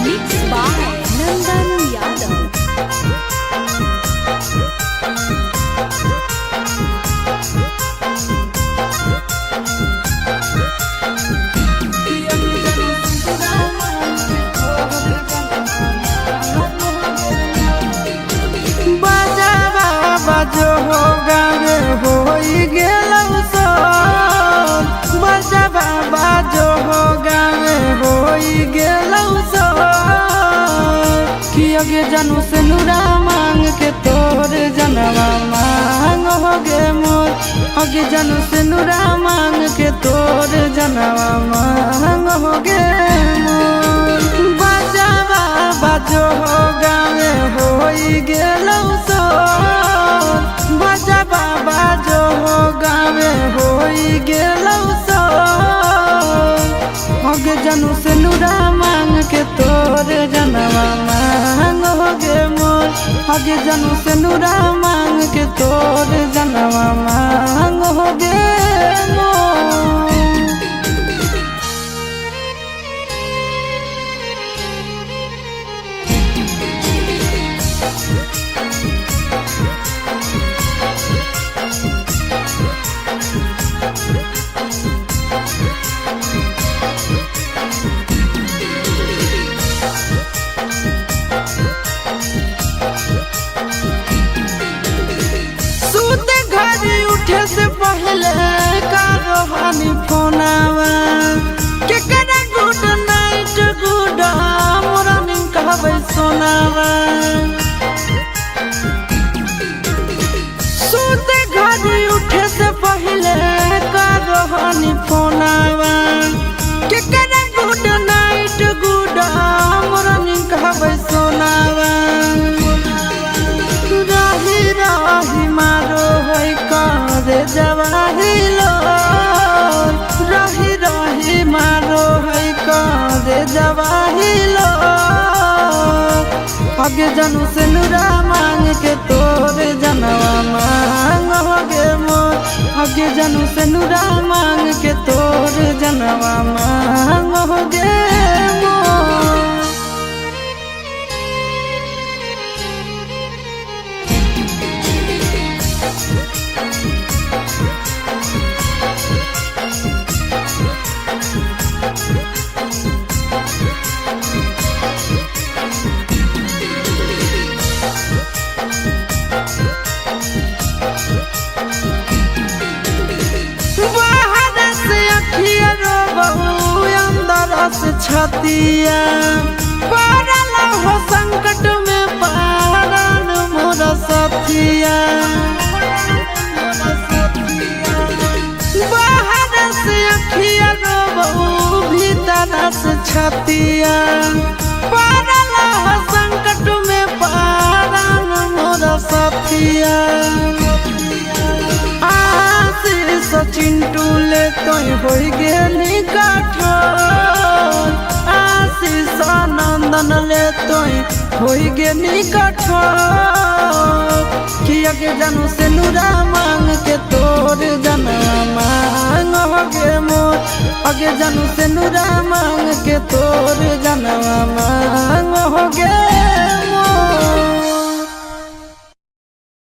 Mixed by Nandan Yadav. बाजो हो गावे होई गेलौ सोन बजबा बाजो हो गावे होई गेलौ सोन कि अगे जानू से नुरा मांग के तोर जनवा मांग हो गे मोर अगे जानू से नुरा मांग के तोर जनवा मांग हो गे मोर बजबा बाजो हो गावे होई गेलौ सोन बजबा बाजो हो गावे होई गेलौ सोन अगे जानू से नुरा मांग के तोर जनवा मांग हो गे मोर अगे जानू से नुरा मांग के तोर जनवा मांग हो गे मोर। सूते घड़ी उठे से पहले करो हानि फोनावा के करे गुड नाइट गुड मॉर्निंग कहबै सोनावा सूते घड़ी उठे से पहले करो हानि फोनावा के करे गुड नाइट गुड मॉर्निंग कहबै सोनावा राही राही मारो है करे जवाहिलो राही राही मारो है करे जवाहिलो अगे जानू से नुरा मांग के तोर जनवा मांग हो गे मोर अगे जानू से नुरा मांग के तोर जनवा मांग हो गे मोर। बाहर से अखिया रो बहु अंदर से छतिया पड़ल हो संकट में पारन मोर सथिया बाहर से अखिया रो बहु भीतर से छतिया पड़ल हो संकट में पारन मोर सथिया चिंटू ले तोय होई गेली कठोर आशीष नंदन ले तोय होई गेली कठोर कि अगे जानू से नुरा मांग के तोर जनवा मांग हो गे मोर अगे जानू से नुरा मांग के तोर जनवा मांग हो गे।